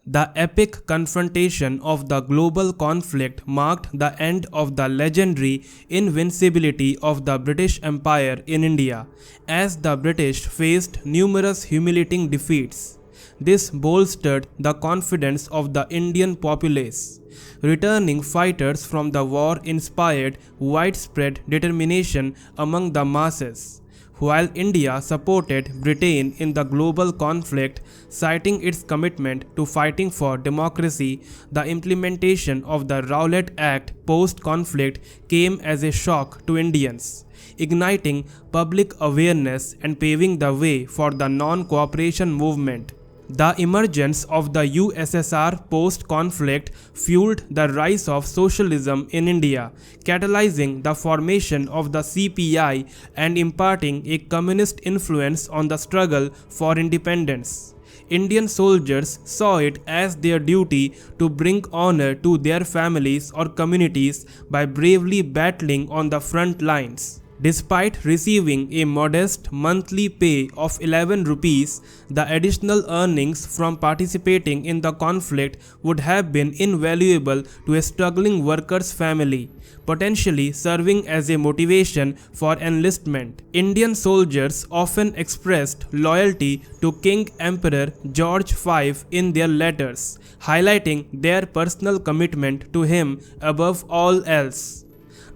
The epic confrontation of the global conflict marked the end of the legendary invincibility of the British Empire in India, as the British faced numerous humiliating defeats. This bolstered the confidence of the Indian populace. Returning fighters from the war inspired widespread determination among the masses. While India supported Britain in the global conflict, citing its commitment to fighting for democracy, the implementation of the Rowlatt Act post-conflict came as a shock to Indians, igniting public awareness and paving the way for the non-cooperation movement. The emergence of the USSR post-conflict fueled the rise of socialism in India, catalyzing the formation of the CPI and imparting a communist influence on the struggle for independence. Indian soldiers saw it as their duty to bring honor to their families or communities by bravely battling on the front lines. Despite receiving a modest monthly pay of 11 rupees, the additional earnings from participating in the conflict would have been invaluable to a struggling worker's family, potentially serving as a motivation for enlistment. Indian soldiers often expressed loyalty to King Emperor George V in their letters, highlighting their personal commitment to him above all else.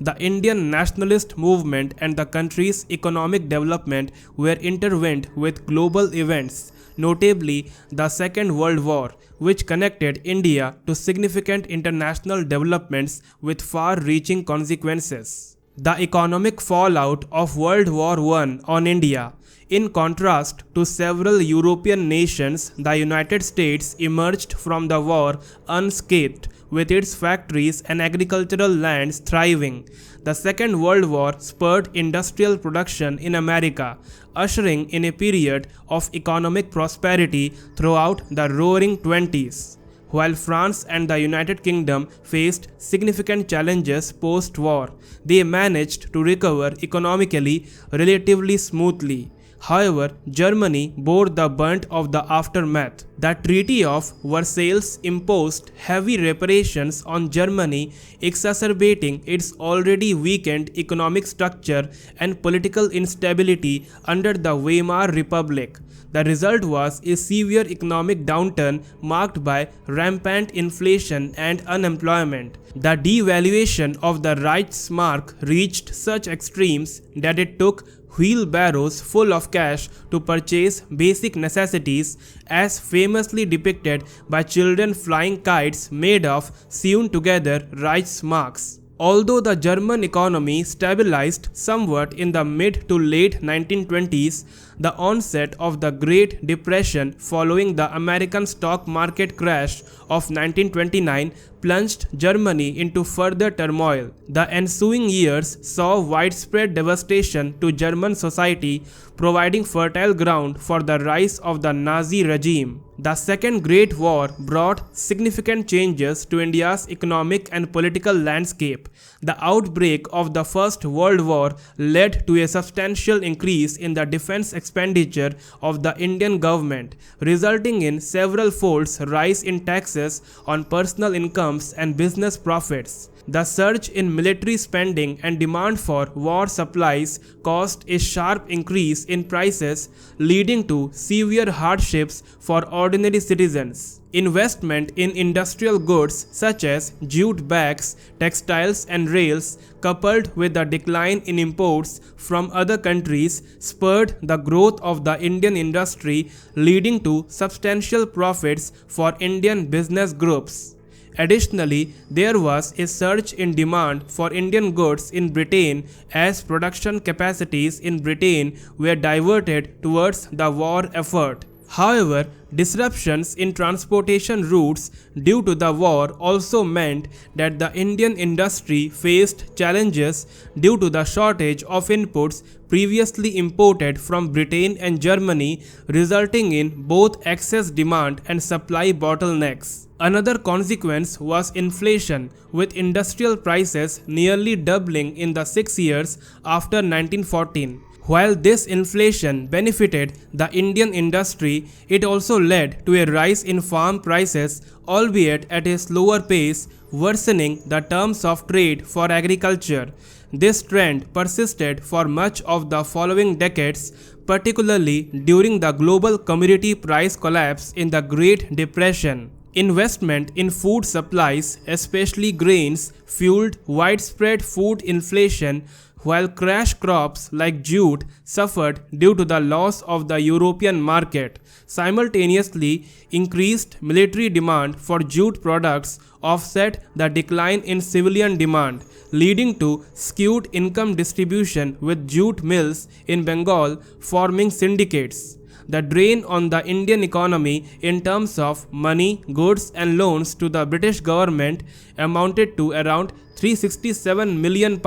The Indian nationalist movement and the country's economic development were intertwined with global events, notably the Second World War, which connected India to significant international developments with far-reaching consequences. The economic fallout of World War I on India. In contrast to several European nations, the United States emerged from the war unscathed, with its factories and agricultural lands thriving. The Second World War spurred industrial production in America, ushering in a period of economic prosperity throughout the Roaring Twenties. While France and the United Kingdom faced significant challenges post-war, they managed to recover economically relatively smoothly. However, Germany bore the brunt of the aftermath. The Treaty of Versailles imposed heavy reparations on Germany, exacerbating its already weakened economic structure and political instability under the Weimar Republic. The result was a severe economic downturn marked by rampant inflation and unemployment. The devaluation of the Reichsmark reached such extremes that it took wheelbarrows full of cash to purchase basic necessities, as famously depicted by children flying kites made of sewn together Reichsmarks. Although the German economy stabilized somewhat in the mid to late 1920s, the onset of the Great Depression following the American stock market crash of 1929 plunged Germany into further turmoil. The ensuing years saw widespread devastation to German society, providing fertile ground for the rise of the Nazi regime. The Second Great War brought significant changes to India's economic and political landscape. The outbreak of the First World War led to a substantial increase in the defense expenditure of the Indian government, resulting in several-fold rise in taxes on personal incomes and business profits. The surge in military spending and demand for war supplies caused a sharp increase in prices, leading to severe hardships for ordinary citizens. Investment in industrial goods such as jute bags, textiles and rails, coupled with the decline in imports from other countries, spurred the growth of the Indian industry, leading to substantial profits for Indian business groups. Additionally, there was a surge in demand for Indian goods in Britain as production capacities in Britain were diverted towards the war effort. However, disruptions in transportation routes due to the war also meant that the Indian industry faced challenges due to the shortage of inputs previously imported from Britain and Germany, resulting in both excess demand and supply bottlenecks. Another consequence was inflation, with industrial prices nearly doubling in the 6 years after 1914. While this inflation benefited the Indian industry, it also led to a rise in farm prices, albeit at a slower pace, worsening the terms of trade for agriculture. This trend persisted for much of the following decades, particularly during the global commodity price collapse in the Great Depression. Investment in food supplies, especially grains, fueled widespread food inflation, while crash crops like jute suffered due to the loss of the European market. Simultaneously, increased military demand for jute products offset the decline in civilian demand, leading to skewed income distribution with jute mills in Bengal forming syndicates. The drain on the Indian economy in terms of money, goods and loans to the British government amounted to around £367 million.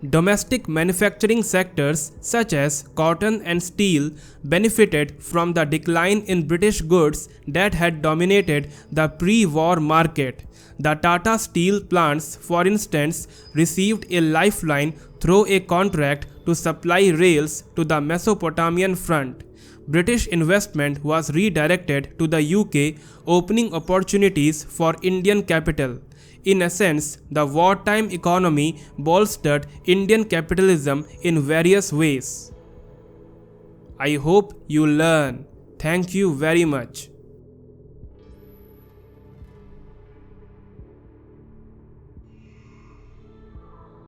Domestic manufacturing sectors such as cotton and steel benefited from the decline in British goods that had dominated the pre-war market. The Tata Steel plants, for instance, received a lifeline through a contract to supply rails to the Mesopotamian front. British investment was redirected to the UK, opening opportunities for Indian capital. In essence, the wartime economy bolstered Indian capitalism in various ways. I hope you learn. Thank you very much.